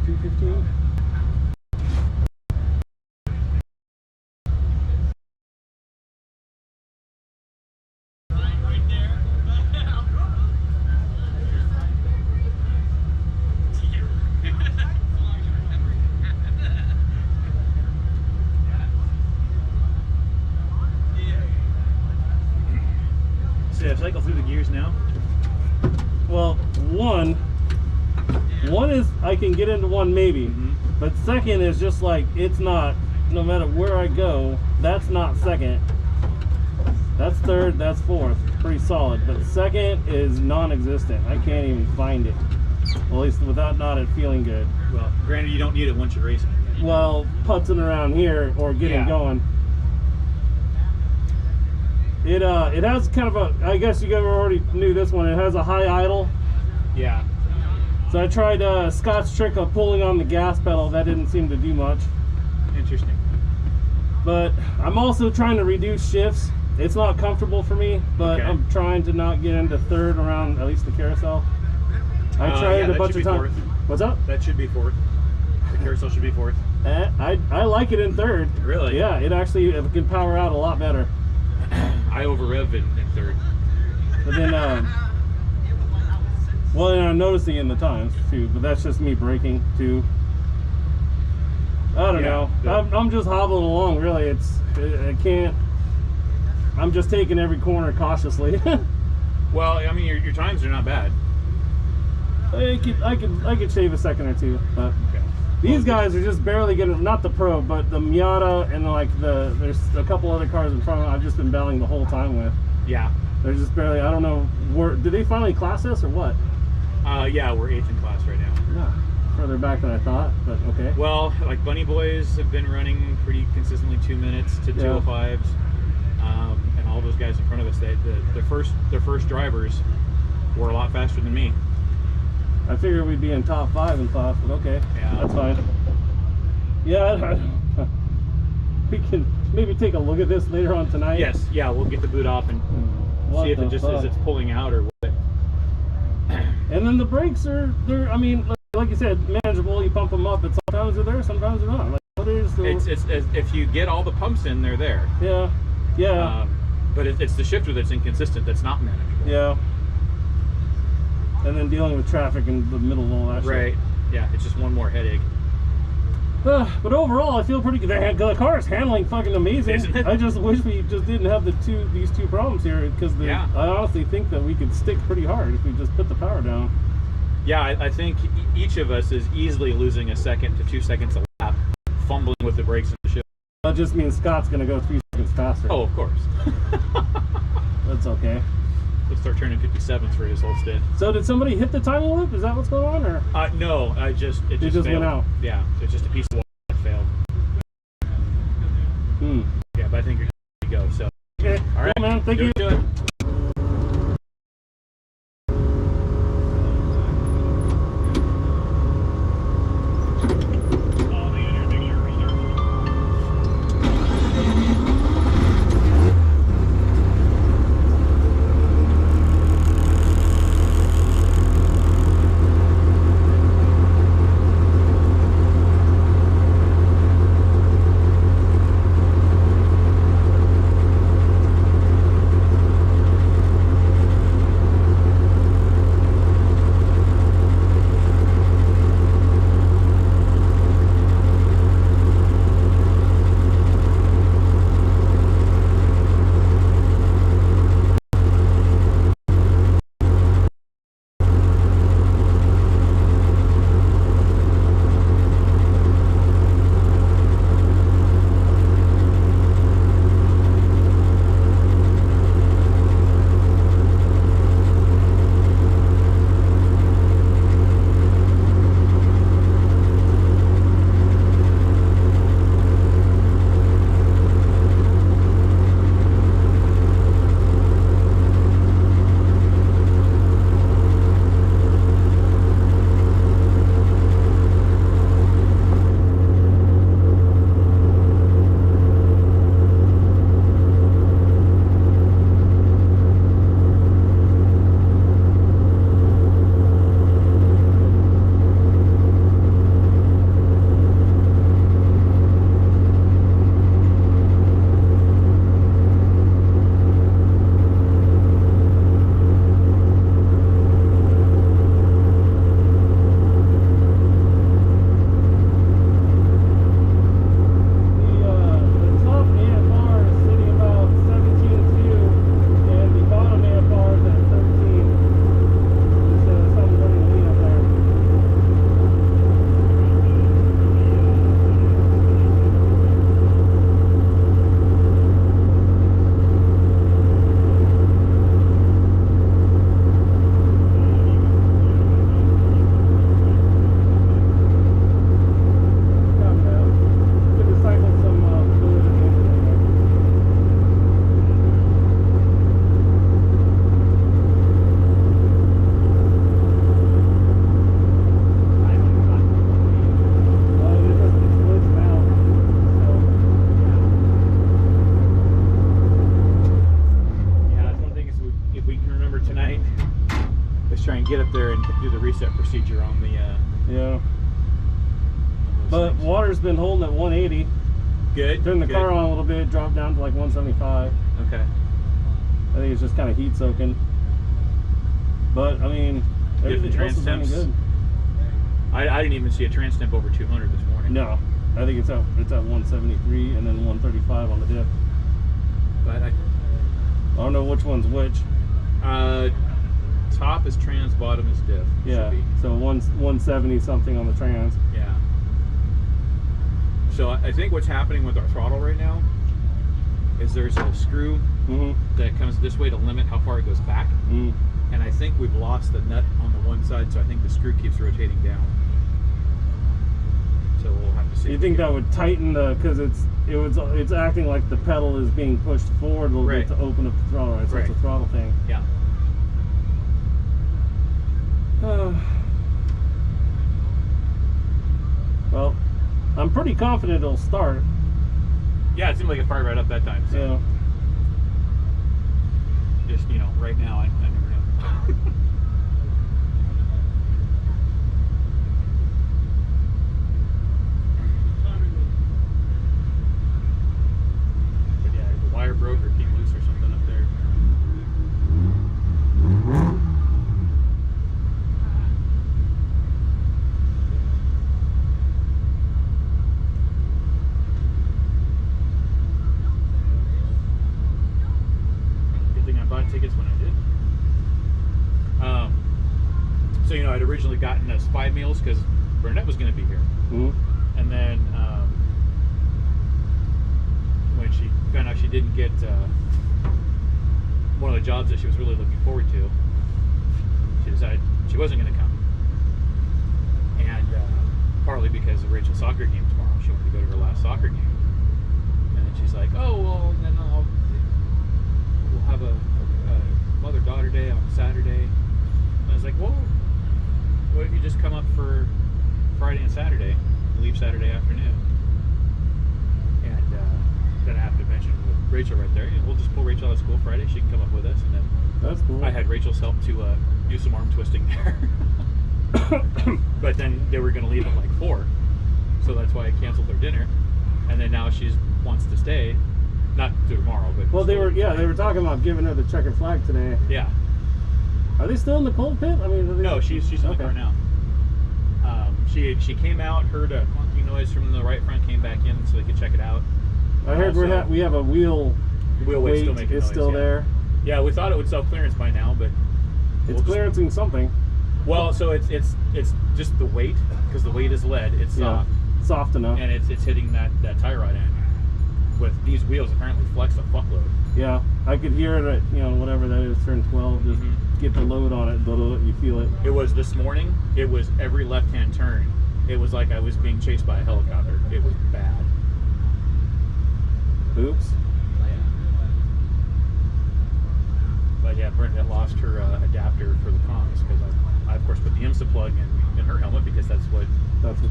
215. Cycle through the gears now. Well, one is I can get into one maybe, but second is just like it's not. No matter where I go, that's not second. That's third. That's fourth. Pretty solid. But second is non-existent. I can't even find it. Well, at least without not it feeling good. Well, granted, you don't need it once you're racing. Well, putzing around here or getting going. It has kind of a, I guess you guys already knew this one, it has a high idle. Yeah. So I tried Scott's trick of pulling on the gas pedal. That didn't seem to do much. Interesting. But I'm also trying to reduce shifts. It's not comfortable for me, but okay. I'm trying to not get into third around at least the carousel. I tried a bunch of times. What's up? That should be fourth. The carousel should be fourth. I like it in third. Really? Yeah, it can power out a lot better. I over-rev in third. But then, well, and I'm noticing in the times too, but that's just me braking too. I don't know. I'm just hobbling along, really. I can't, I'm just taking every corner cautiously. Well, I mean, your times are not bad. I could shave a second or two, but okay. These guys are just barely getting, not the Pro, but the Miata and like there's a couple other cars in front of them I've just been battling the whole time with. Yeah. They're just barely, I don't know, did they finally class us or what? Yeah, we're 8th in class right now. Yeah, further back than I thought, but okay. Well, like Bunny Boys have been running pretty consistently 2 minutes to 205s. And all those guys in front of us, their first drivers were a lot faster than me. I figured we'd be in top 5 in class, but okay, that's fine. Yeah, we can maybe take a look at this later on tonight. Yes, yeah, we'll get the boot off and see if it just is it's pulling out or what. And then the brakes they're I mean, like you said, manageable. You pump them up, but sometimes they're there, sometimes they're not. Like, what is the... It's if you get all the pumps in, they're there. Yeah, yeah. But it's the shifter that's inconsistent, that's not manageable. Yeah. And then dealing with traffic in the middle of all that shit. Right. Yeah, it's just one more headache. But overall, I feel pretty good. The car is handling fucking amazing. Isn't it? I just wish we just didn't have these two problems here, because I honestly think that we could stick pretty hard if we just put the power down. Yeah, I think each of us is easily losing a second to 2 seconds a lap, fumbling with the brakes and the shift. That just means Scott's going to go 3 seconds faster. Oh, of course. That's okay. Let's start turning 57s for his whole stint. So did somebody hit the timing loop? Is that what's going on? Or? No, it just went out. Yeah, it's just a piece of wall that failed. Yeah, but I think you're good to go. So, okay. All right, man. Thank you. Do it. procedure on the. Yeah. But water's been holding at 180. Good. Turned the car on a little bit, dropped down to like 175. Okay. I think it's just kind of heat soaking. But I mean, everything else is running good. I didn't even see a trans temp over 200 this morning. No, I think it's at 173 and then 135 on the diff. But I don't know which one's which. Top is trans, bottom is diff. Yeah. So 170 something on the trans. Yeah. So I think what's happening with our throttle right now is there's a screw that comes this way to limit how far it goes back. And I think we've lost the nut on the one side, so I think the screw keeps rotating down. So we'll have to see. You think that would tighten the, because it's acting like the pedal is being pushed forward a little bit to open up the throttle, right? So it's a throttle thing. Yeah. Well, I'm pretty confident it'll start. Yeah, it seemed like it fired right up that time. So. Yeah. Just, right now, I never know. But yeah, the wire broke or came loose or something up there. Tickets when I did. So I'd originally gotten us 5 meals because Burnett was going to be here, and then when she found out she didn't get one of the jobs that she was really looking forward to, she decided she wasn't going to come, and partly because of Rachel's soccer game tomorrow. She wanted to go to her last soccer game, and then she's like, "Oh well, then we'll have a mother-daughter day on Saturday." And I was like, well, what if you just come up for Friday and Saturday, leave Saturday afternoon? And then I have to mention with Rachel right there, we'll just pull Rachel out of school Friday, she can come up with us, and then that's cool. I had Rachel's help to do some arm twisting there. But then they were going to leave at like 4, so that's why I canceled their dinner, and then now she wants to stay. Not to tomorrow, but well, they were talking about giving her the checkered flag today. Yeah. Are they still in the cold pit? I mean, no, she's in the car now. She came out, heard a clunky noise from the right front, came back in so they could check it out. I heard we have a wheel weight still making is noise, still there. Yeah, we thought it would self clearance by now, but it's clearancing something. Well, so it's just the weight, because the weight is lead. It's soft, soft enough, and it's hitting that tie rod end. With these wheels, apparently flex a fuckload. Yeah, I could hear it at whatever that is, turn 12. Just get the load on it, you feel it. It was this morning. It was every left-hand turn. It was like I was being chased by a helicopter. It was bad. Oops. Yeah. But yeah, Brenda lost her adapter for the comms because I of course put the IMSA plug in her helmet because that's what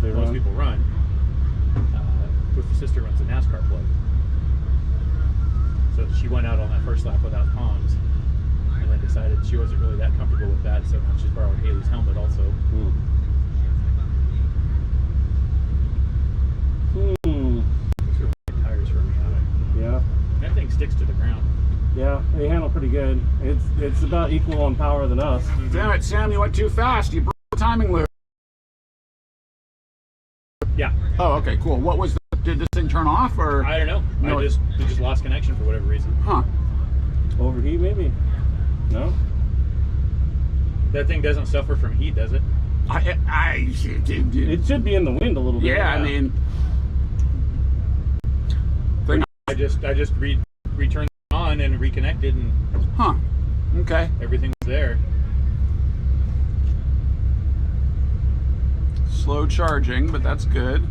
most people run. Twisted Sister runs a NASCAR plug. So she went out on that first lap without comms, and then decided she wasn't really that comfortable with that, so now she's borrowed Haley's helmet also. Those are white tires for me. Yeah. That thing sticks to the ground. Yeah, they handle pretty good. It's about equal on power than us. Damn it, Sam, you went too fast. You broke the timing loop. Yeah. Oh, okay, cool. What was did this thing turn off, or? I don't know. No, it just lost connection for whatever reason. Huh. Overheat, maybe? No? That thing doesn't suffer from heat, does it? It should be in the wind a little bit. Yeah, I mean... I just returned it on and reconnected, and... Huh. Okay. Everything was there. Slow charging, but that's good.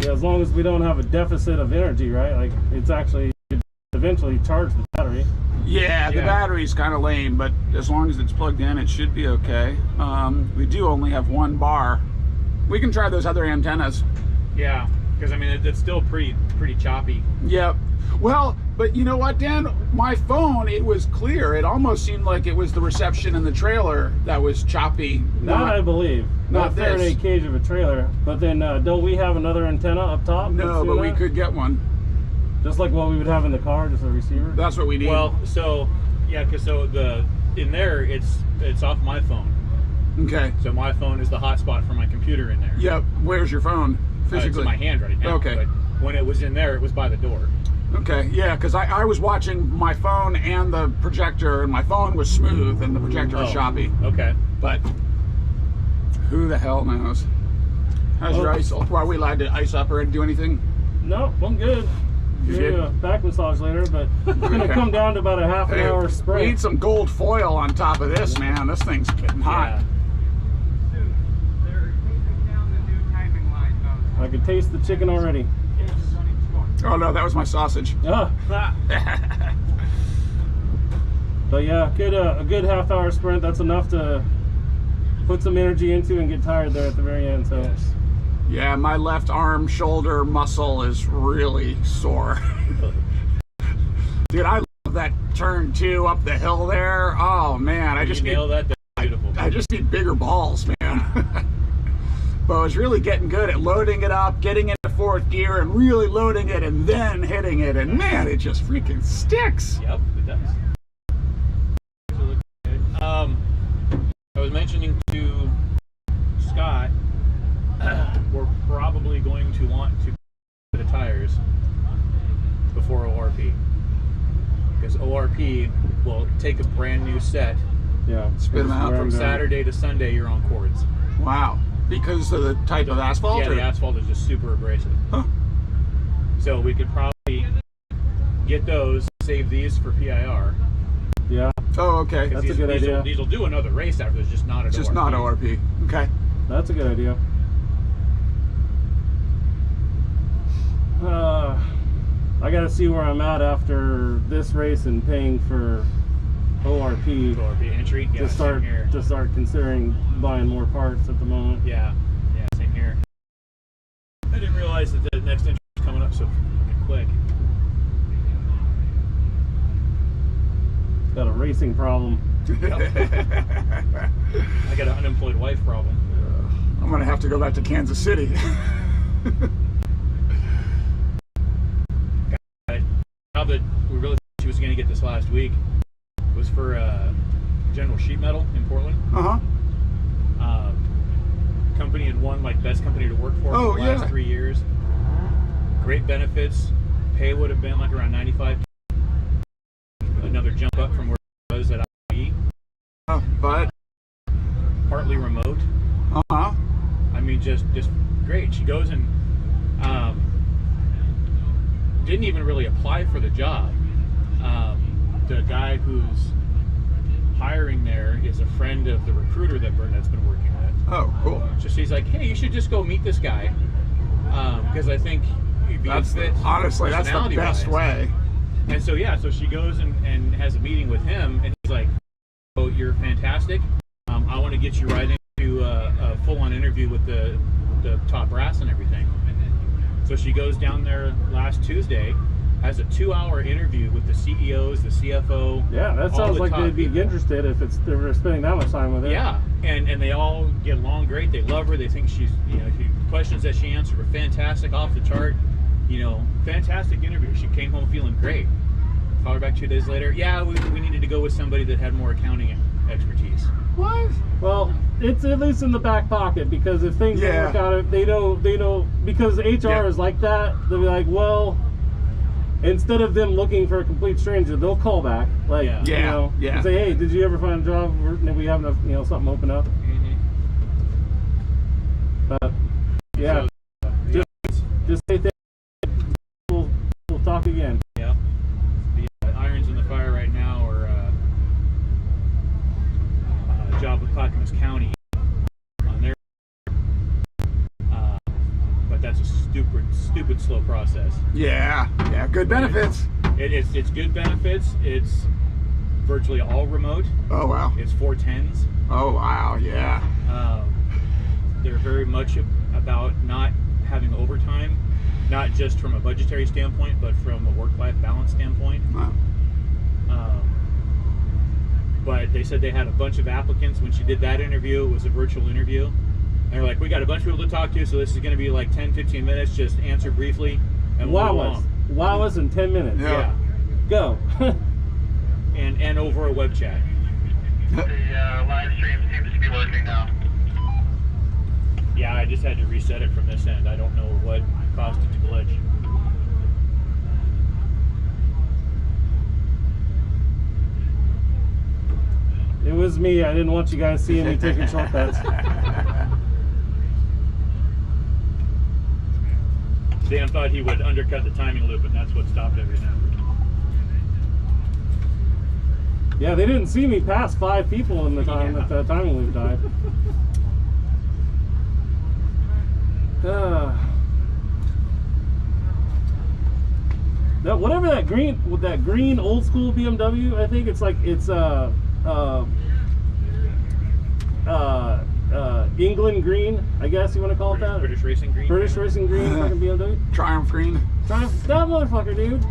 Yeah, as long as we don't have a deficit of energy, right? Like, it's actually eventually charge the battery. Yeah, the battery's kind of lame, but as long as it's plugged in, it should be okay. We do only have one bar. We can try those other antennas. Yeah, because I mean it's still pretty choppy. Yep. Well, But you know what, Dan? My phone, it was clear. It almost seemed like it was the reception in the trailer that was choppy. That I believe. Not this. Faraday cage of a trailer. But then don't we have another antenna up top? No, but we could get one. Just like what we would have in the car, just a receiver? That's what we need. Well, so yeah, because in there it's off my phone. Okay. So my phone is the hotspot for my computer in there. Yep. Where's your phone? Physically? It's in my hand right now. Okay. But when it was in there, it was by the door. Okay, yeah, because I was watching my phone and the projector, and my phone was smooth and the projector was choppy. Okay. But who the hell knows? How's your ice? Are we allowed to ice up or do anything? No, I'm good. You Give a back massage later, but it's going to come down to about a half an hour sprint. We need some gold foil on top of this, man. This thing's getting hot. Yeah. They're taking down the new timing line, though. I can taste the chicken already. Oh no, that was my sausage. Ah. But yeah, a good half hour sprint. That's enough to put some energy into and get tired there at the very end. So. Yes. Yeah, my left arm shoulder muscle is really sore. Dude, I love that turn 2 up the hill there. Oh man, I just nailed that. That's beautiful. I just need bigger balls, man. But I was really getting good at loading it up, getting into 4th gear, and really loading it, and then hitting it, and man, it just freaking sticks. Yep, it does. I was mentioning to Scott, we're probably going to want to put the tires before ORP, because ORP will take a brand new set. Yeah, spit them out From Saturday to Sunday, you're on cords. Wow. Because of the type of asphalt? Yeah, the asphalt is just super abrasive. Huh. So we could probably get those, save these for PIR. Yeah. Oh, okay. That's a good idea. These will do another race after this, just not at Just ORP. not ORP. Okay. That's a good idea. I got to see where I'm at after this race and paying for ORP. ORP entry. Yeah, to start considering buying more parts at the moment. Yeah, same here. I didn't realize that the next entry was coming up so quick. Got a racing problem. I got an unemployed wife problem. I'm going to have to go back to Kansas City. How that we really thought she was going to get this last week was for General Sheet Metal in Portland. Uh-huh. Company had won like best company to work for the last 3 years. Great benefits. Pay would have been like around 95. Another jump up from where it was at IE. But Partly remote. uh-huh. I mean, just great. She goes and didn't even really apply for the job. The guy who's hiring there is a friend of the recruiter that Burnett's been working with. Oh, cool. So she's like, hey, you should just go meet this guy, because I think you'd be a fit. Honestly, that's the best way. And so so she goes and has a meeting with him, and he's like, oh, you're fantastic. I want to get you right into a full-on interview with the top brass and everything. So she goes down there last Tuesday, has a 2-hour interview with the CEOs, the CFO. Yeah, that sounds like they'd be interested if they were spending that much time with her. Yeah, and they all get along great. They love her. They think she's, the questions that she answered were fantastic, off the chart. Fantastic interview. She came home feeling great. Called her back 2 days later. Yeah, we needed to go with somebody that had more accounting expertise. What? Well, it's at least in the back pocket, because if things don't work out, they know because HR is like that. They'll be like, well, instead of them looking for a complete stranger, they'll call back, like, and say, hey, did you ever find a job? We have enough, something open up. Mm-hmm. But yeah, just say thank you. We'll talk again. Yeah. The irons in the fire right now are a job with Clackamas County on their, but that's a stupid slow process. Yeah, good benefits. It's good benefits. It's virtually all remote. Oh wow. It's 410s. Oh wow, yeah. They're very much about not having overtime. not just from a budgetary standpoint, but from a work-life balance standpoint. Wow. But they said they had a bunch of applicants. When she did that interview, it was a virtual interview. And they're like, we got a bunch of people to talk to, so this is going to be like 10, 15 minutes. Just answer briefly and we'll move on. Wow us in 10 minutes. Yeah. Go. and over a web chat. The live stream seems to be working now. Yeah, I just had to reset it from this end. I don't know what caused it to glitch. It was me. I didn't want you guys seeing me taking shortcuts. Dan thought he would undercut the timing loop, and that's what stopped everything. Yeah, they didn't see me pass 5 people in the time that the timing loop died. That whatever that green old school BMW, I think it's like it's England green, I guess you want to call it that. British Racing Green. British Racing Green, fucking BMW. Triumph green. That motherfucker, dude,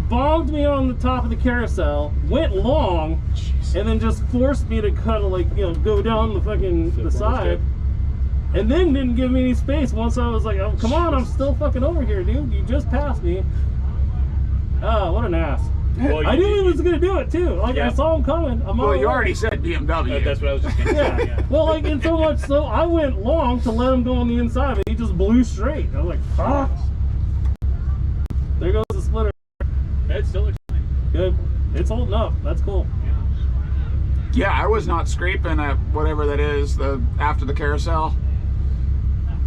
bombed me on the top of the carousel, went long, and then just forced me to kind of like, you know, go down the fucking the side, and then didn't give me any space once I was like, oh, come on, I'm still fucking over here, dude. You just passed me. Oh, what an ass. Well, I knew he was gonna do it too. Like I saw him coming. Well, you already said BMW. That's what I was just gonna say. Yeah. Well, like, and so much so, I went long to let him go on the inside, but he just blew straight. I was like, fuck. There goes the splitter. It still looks fine. Good. It's holding up. That's cool. Yeah, I was not scraping at whatever that is, after the carousel.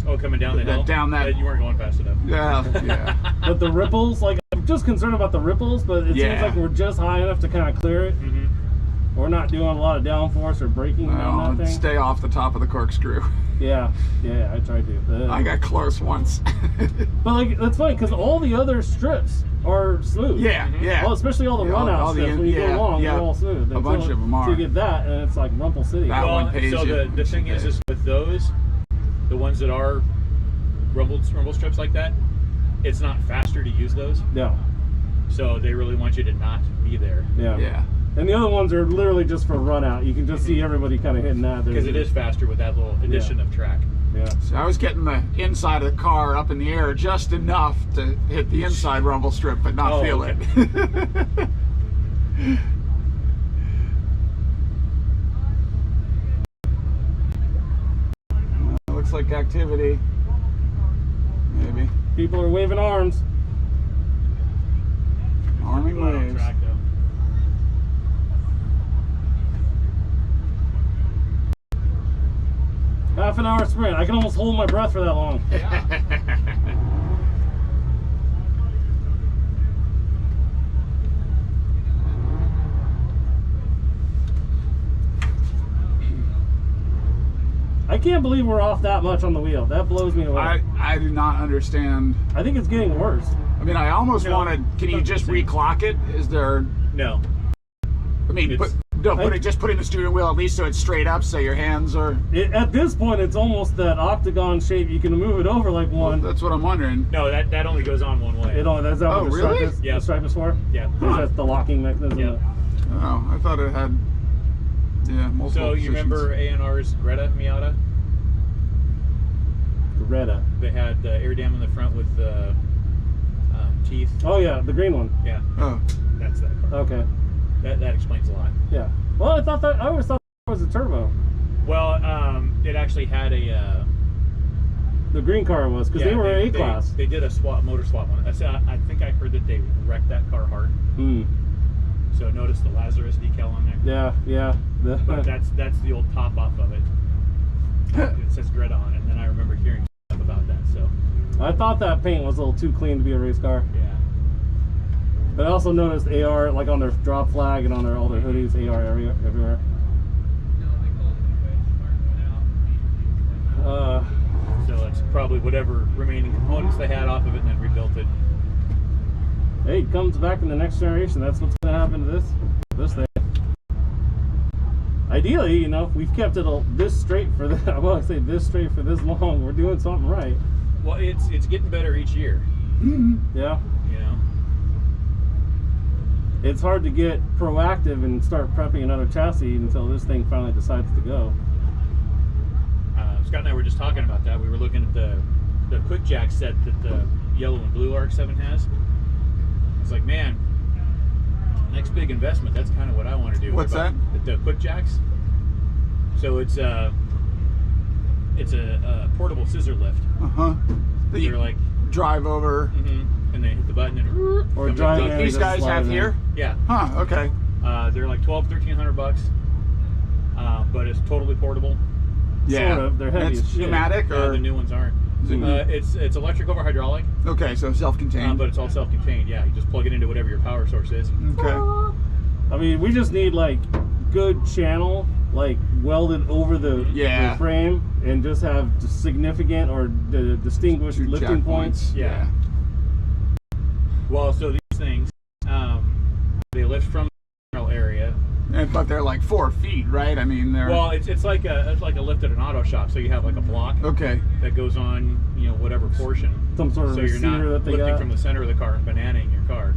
Oh, coming down the hill? Down that. You weren't going fast enough. Yeah. But the ripples, like, I'm just concerned about the ripples, but it seems like we're just high enough to kind of clear it. Mm-hmm. We're not doing a lot of downforce or braking on that thing. Stay off the top of the corkscrew. Yeah, I tried to. I got close once. But like, that's funny because all the other strips are smooth. Yeah. Well, especially all the run-out strips. When you go long, they're all smooth. A bunch of them are. So you get that, and it's like Rumple City. That one pays so you. the thing is with those, the ones that are rumble strips like that, it's not faster to use those. No. So they really want you to not be there. Yeah. And the other ones are literally just for run out. You can just see everybody kind of hitting that. Because it is faster with that little addition of track. Yeah. So I was getting the inside of the car up in the air just enough to hit the inside rumble strip, but not feel it. Looks like activity. Maybe. People are waving arms. Arming waves. Track, though. Half an hour sprint. I can almost hold my breath for that long. I can't believe we're off that much on the wheel. That blows me away. I do not understand. I think it's getting worse. I mean, I almost wanted. Can you just reclock it? Is there? No. I mean, just putting the steering wheel at least so it's straight up, so your hands are. At this point, it's almost that octagon shape. You can move it over like one. That's what I'm wondering. No, that only goes on one way. That's that what the really? stripe is? Yeah. The stripe is for? Yeah. That's the locking mechanism. Yeah. Oh, I thought it had. Yeah, multiple. So you positions. remember A&R's Greta Miata? Greta. They had the air dam in the front with the teeth. Oh yeah, the green one. Yeah. Oh. That's that car. Okay. That explains a lot. Yeah. Well, I always thought it was a turbo. Well, it actually had a. The green car was because they were A class. They did a motor swap on it. I think I heard that they wrecked that car hard. So notice the Lazarus decal on there. Yeah. But that's the old top off of it. It says Greta on it, and then I remember hearing stuff about that. So I thought that paint was a little too clean to be a race car. yeah. But I also noticed AR like on their drop flag and on all their hoodies, AR everywhere. So it's probably whatever remaining components they had off of it, and then rebuilt it. Hey, it comes back in the next generation. That's what's going to happen to this thing. Ideally, you know, if we've kept it this straight for this, I want to say this straight for this long, we're doing something right. Well, it's getting better each year. Yeah. You know. It's hard to get proactive and start prepping another chassis until this thing finally decides to go. Scott and I were just talking about that. We were looking at the quick jack set that the yellow and blue Rx7 has. It's like, man, next big investment. That's kind of what I want to do. What's that? The quick jacks. So it's a portable scissor lift. They're like drive over. And they hit the button and Or come drive in. in. These just guys slide have in. here. Yeah. Huh. Okay. They're like $1,200-$1,300, but it's totally portable. Yeah. Sort of. They're heavy It's as shit. pneumatic or The new ones aren't. It's electric over hydraulic, okay, so self-contained. but it's all self-contained. Yeah, you just plug it into whatever your power source is. Okay. I mean, we just need like good channel, like welded over the frame, and just have significant or distinguished Two lifting jack points. Yeah. Well, so these things, they lift from the general area. But they're like 4 feet, right? I mean, they're Well, it's like a lift at an auto shop. So you have like a block okay. that goes on, whatever portion. Some sort of So you're not receiver that they lifting got. from the center of the car and bananaing your car.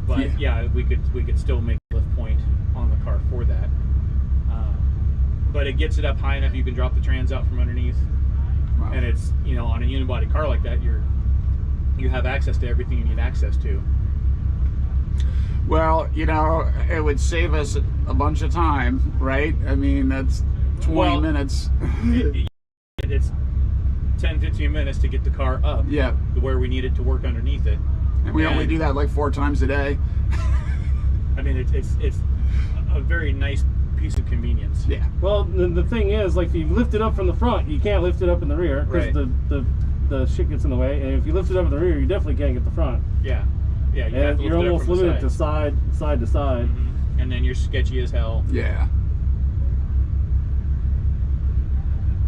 But yeah, we could still make a lift point on the car for that. But it gets it up high enough you can drop the trans out from underneath. Wow. And it's on a unibody car like that, you have access to everything you need access to. Well, it would save us a bunch of time, right? I mean, that's 20 minutes. It's 10-15 minutes to get the car up Yeah. to where we need it to work underneath it. And we only do that like 4 times a day. I mean, it's a very nice piece of convenience. Yeah. Well, the thing is, like, if you lift it up from the front, you can't lift it up in the rear because Right. the shit gets in the way. And if you lift it up in the rear, you definitely can't get the front. Yeah. Yeah, you have And to you're lift it up almost from the limited to side. side to side. And then you're sketchy as hell. Yeah.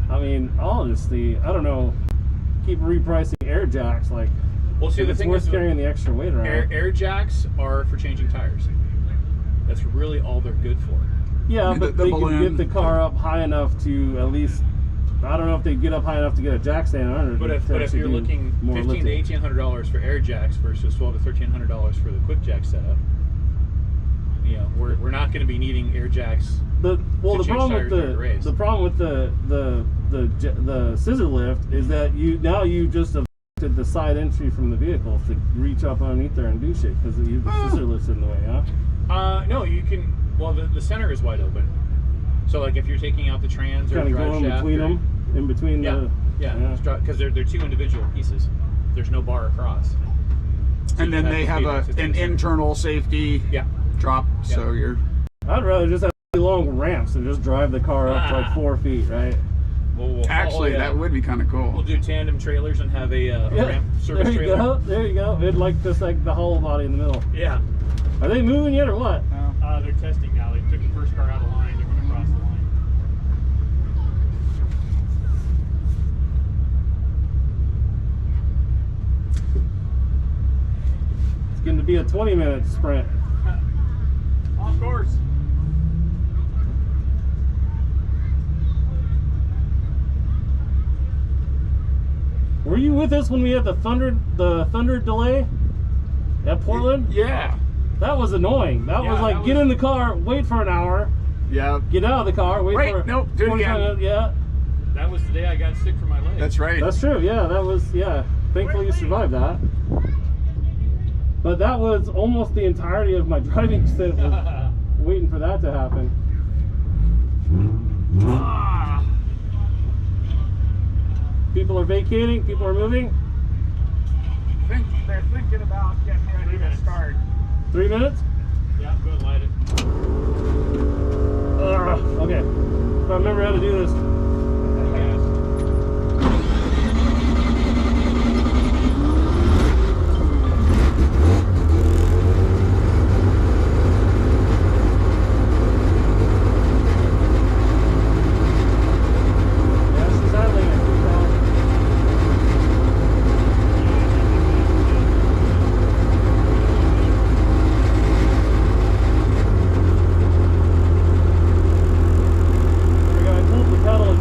I mean, honestly, I don't know. Keep repricing air jacks, like. Well, see, if the it's thing worth is, carrying the extra weight around. air jacks are for changing tires. That's really all they're good for. Yeah, but the they can balloon. get the car up high enough to at least. I don't know if they get up high enough to get a jack stand on it. But if you're looking $1,500 to $1,800 for air jacks versus $1,200 to $1,300 for the quick jack setup, we're not going to be needing air jacks. The change problem tires with during the race. the problem with the scissor lift is that you just affected the side entry from the vehicle to reach up underneath there and do shit because the scissor lift's in the way, huh? No, you can. Well, the center is wide open. So like if you're taking out the trans or Kind of drive go in shaft, between them, in between the. Yeah, because they're 2 individual pieces. There's no bar across. So And you then they have to an internal safety Yeah. drop, Yeah. so you're... I'd rather just have really long ramps and just drive the car up to like 4 feet, right? We'll Actually, that would be kind of cool. We'll do tandem trailers and have a ramp service there you trailer. go. There you go. It'd like just like the hollow body in the middle. Yeah. Are they moving yet or what? They're testing now. They took the first car out of line. They're going to cross the line. It's going to be a 20-minute sprint. Of course. Were you with us when we had the thunder delay at Portland? Yeah. That was annoying. That was like get in the car, wait for an hour, Yeah. get out of the car, wait for Nope, do it 45 again. minutes, yeah. That was the day I got sick for my leg. That's right. That's true. Yeah, that was Thankfully you survived that. But that was almost the entirety of my driving stint was waiting for that to happen. People are vacating, people are moving. They're thinking about getting ready to start. 3 minutes? Yeah, go and light it. Okay. If I remember how to do this. Yeah, she's handling it pretty well. There we go. I pulled the pedal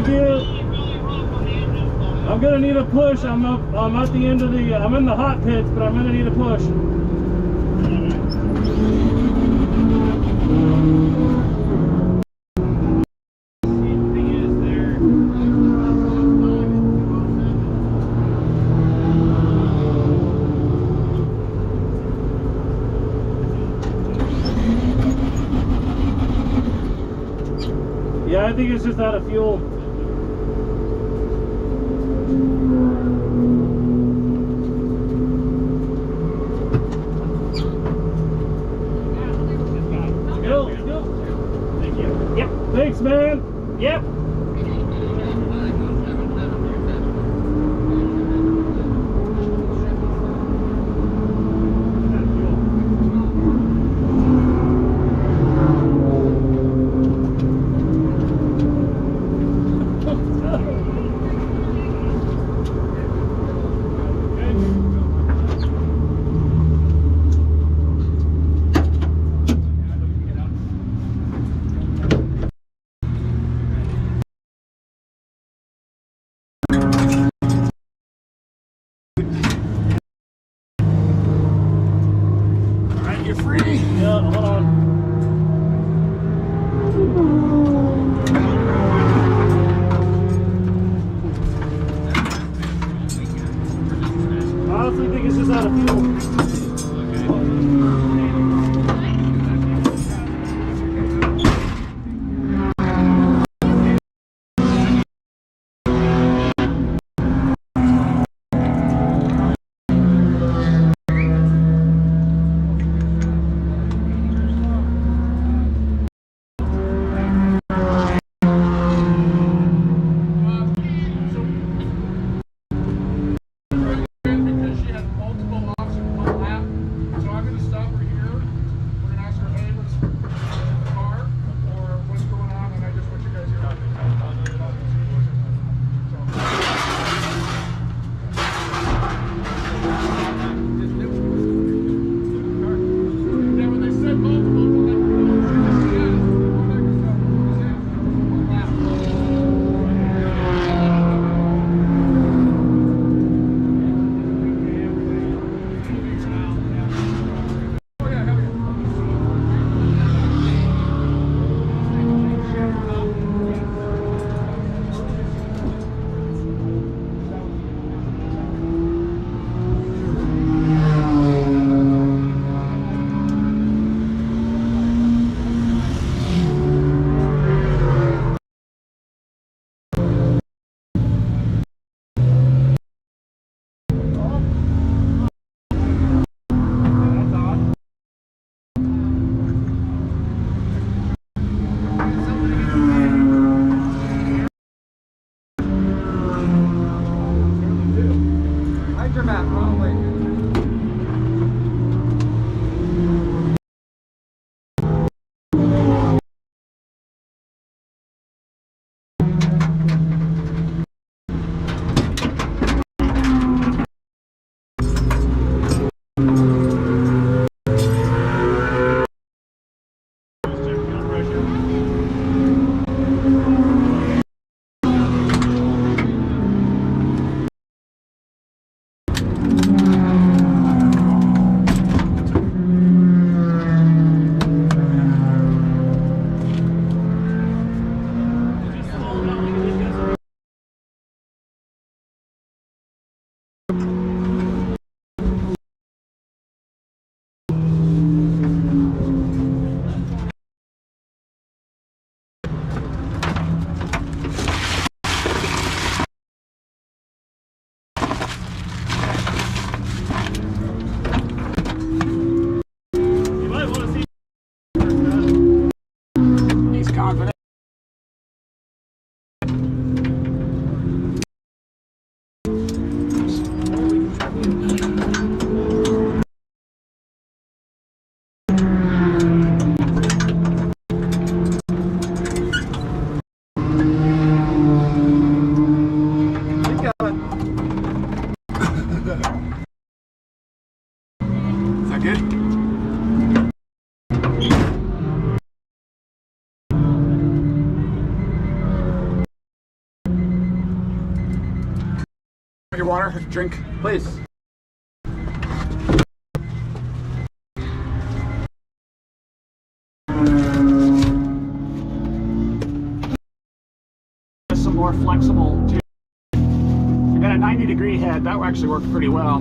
Thank you. I'm gonna need a push. I'm at the end of the. I'm in the hot pits, but I'm gonna need a push. Yeah, I think it's just out of fuel. Go. Thank you. Yep. Thanks, man. Yep. Your water, drink, please. Some more flexible too. I got a 90-degree head. That actually worked pretty well.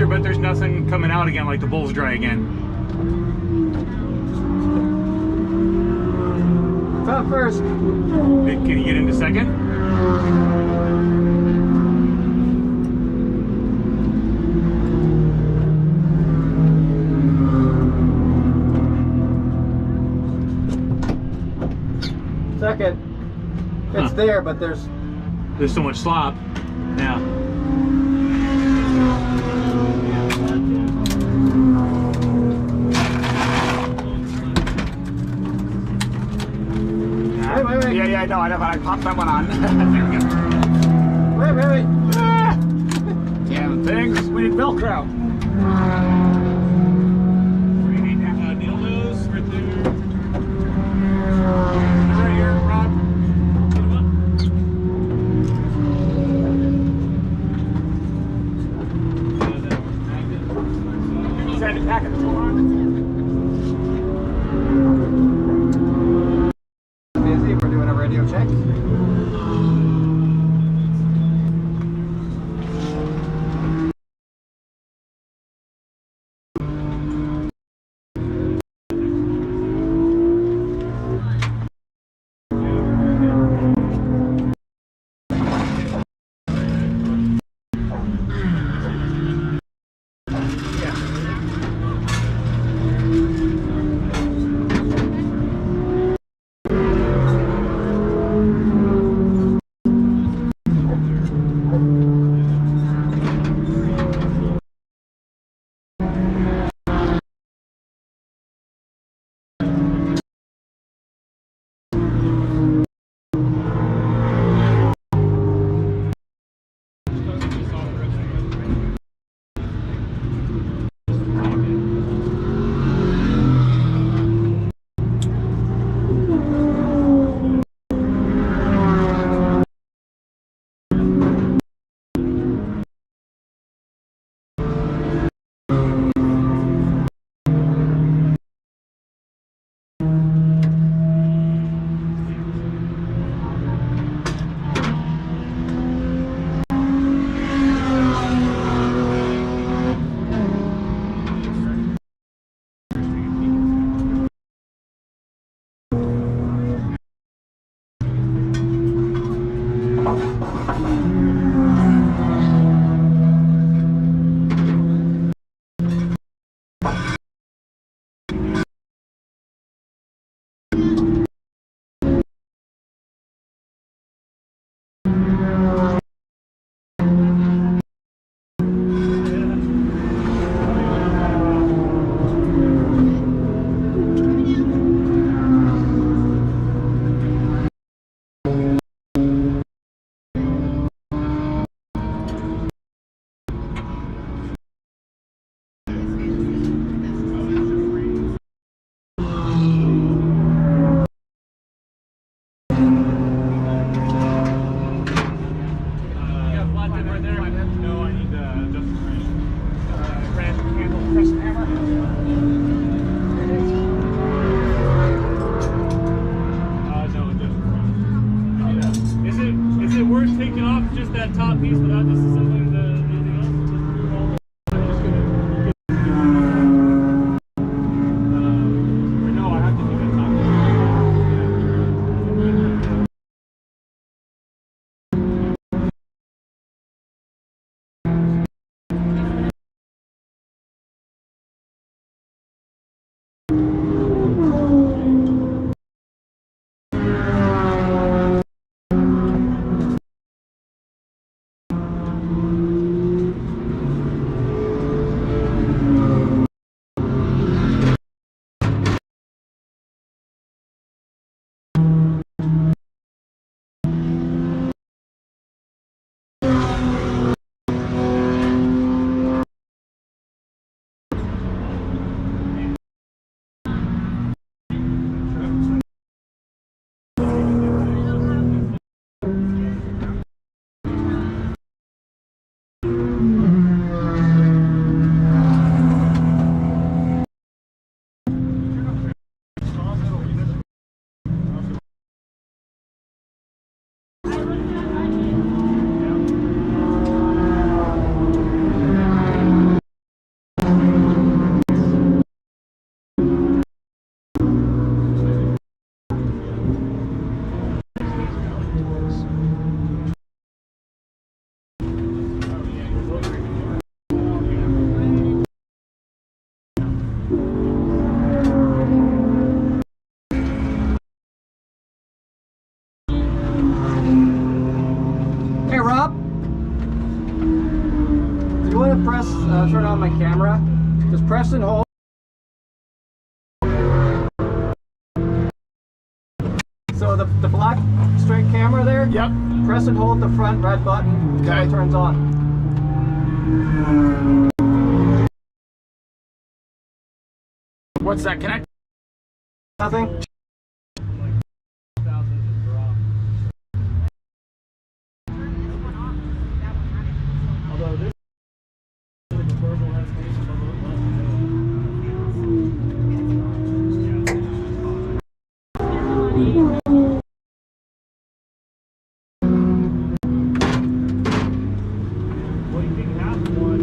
But there's nothing coming out again like the bull's dry again. Top first. Can you get into second? Second. It's there, but there's so much slop. Yeah. Wait. Yeah, no, I know, but I popped that one on. There we go. Wait. Ah! Damn things. We need Velcro. We need nail nose right there. Right here, Rob. Put him up. Just had to pack it. Hold on. We're doing a radio check. that top piece without disassembling anything else? Just remove all the. No, I have to do that top. Hey, Rob. Do you want to press, turn on my camera? Just press and hold. So the black straight camera there? Yep. Press and hold the front red button until Okay. it turns on. What's that connect? Nothing? Although this purple has well, you can have one.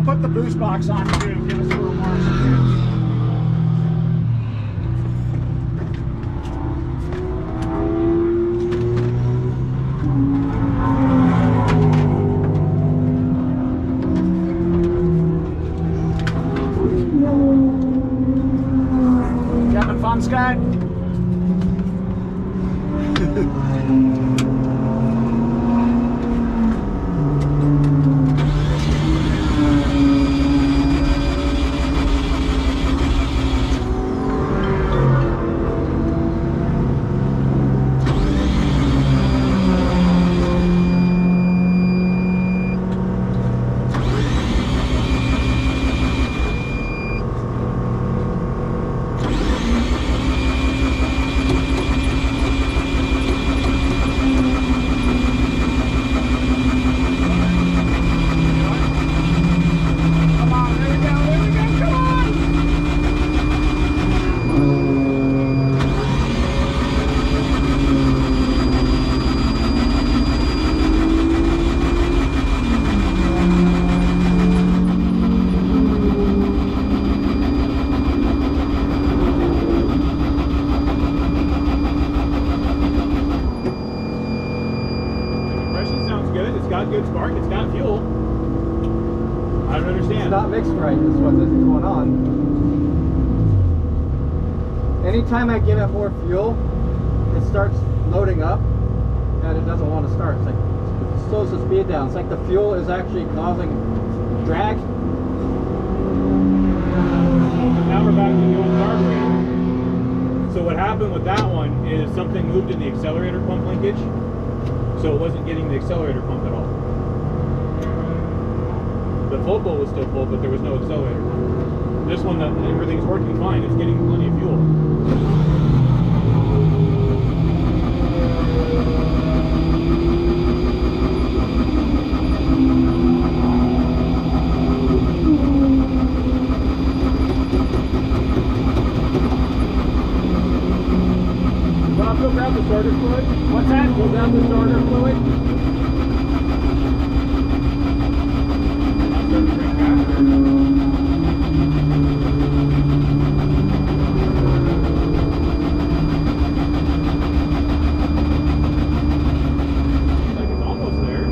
put the boost box on too. Give us a little more space. Having fun, Scott? Good spark, it's got fuel. I don't understand. It's not mixed right, is what's going on. Anytime I give it more fuel, it starts loading up and it doesn't want to start. It's like it slows the speed down. It's like the fuel is actually causing drag. Now we're back to the old carburetor. So what happened with that one is something moved in the accelerator pump linkage. So it wasn't getting the accelerator pump at all. The focal was still full, but there was no accelerator pump. This one, everything's working fine. It's getting plenty of fuel. Bob, go grab the starter fluid. What's that? Go grab the starter fluid. I'm starting to drink faster. Like it's almost there.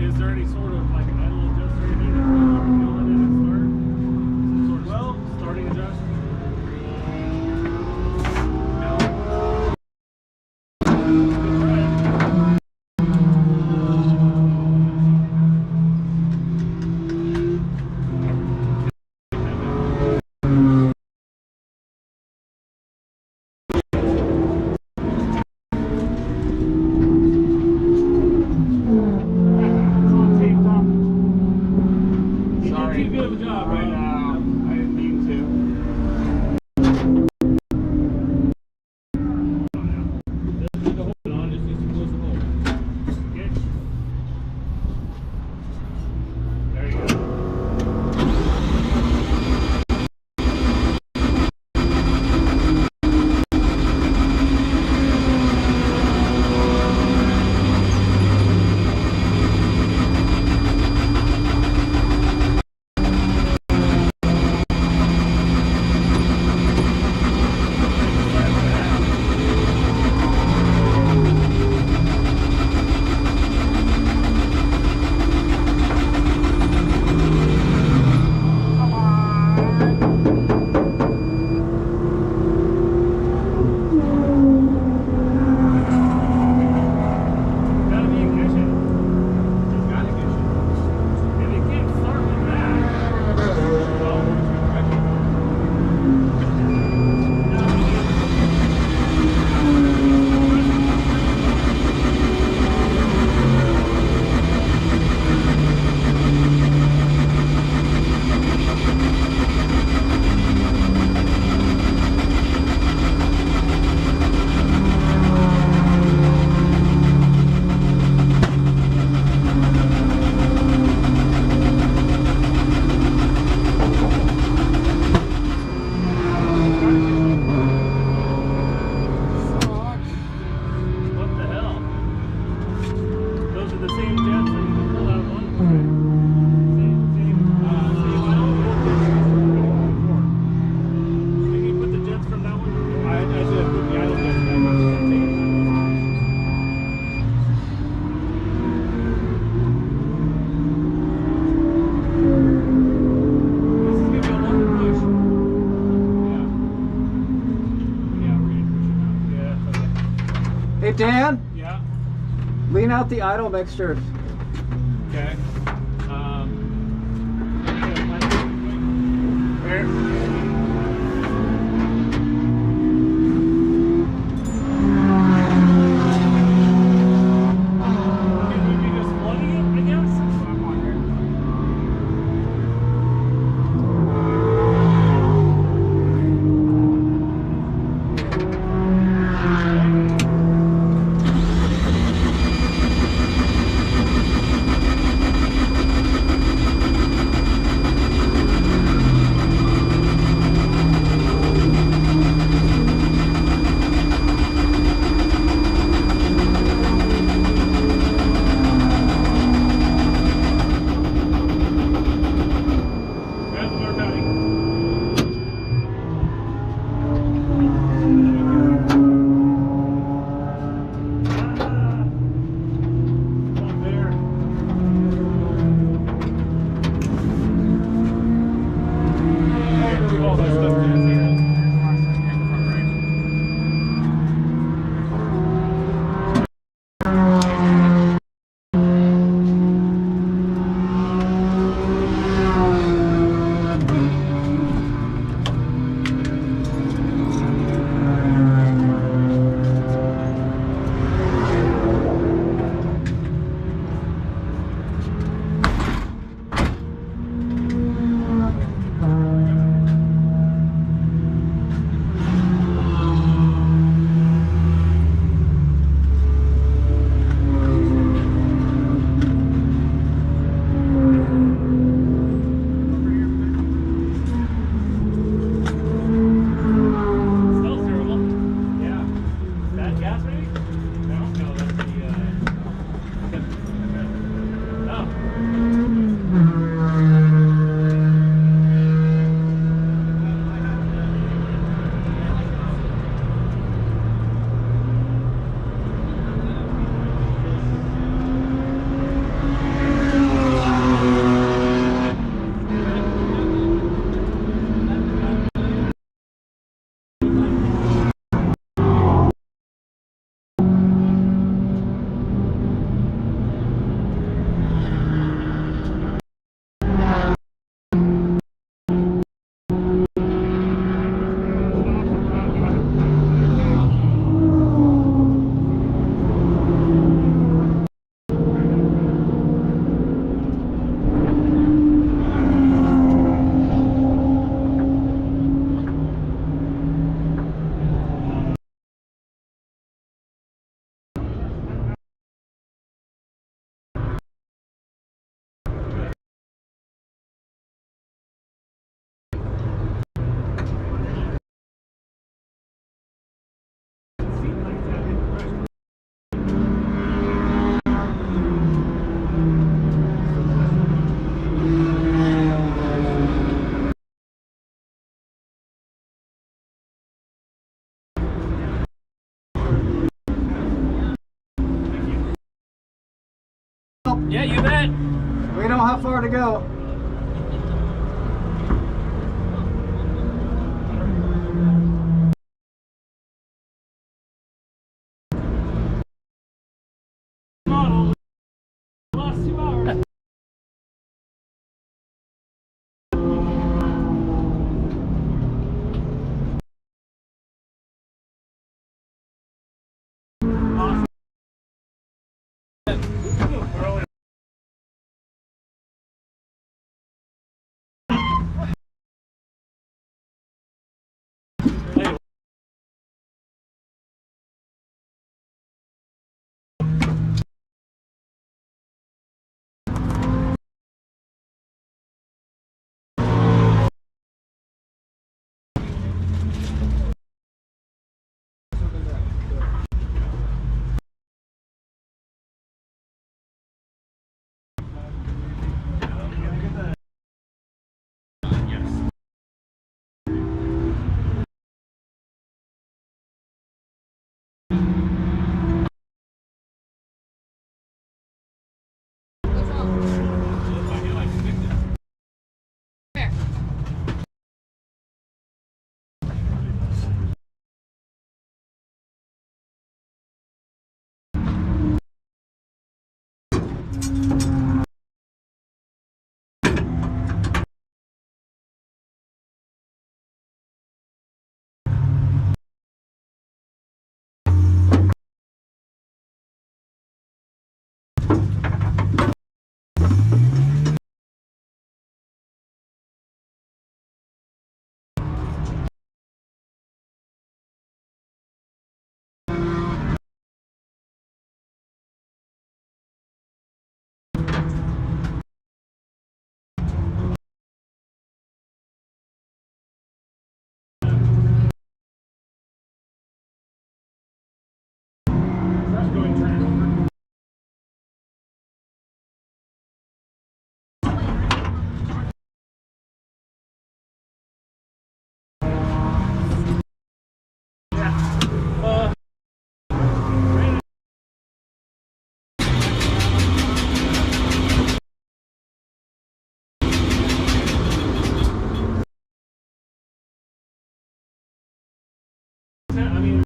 Is there any sort of like idle adjuster you need to feel it in and start? Some sort of starting adjust? Hey Dan, Yeah. lean out the idle mixtures. Okay. Yeah, you bet. We don't have far to go.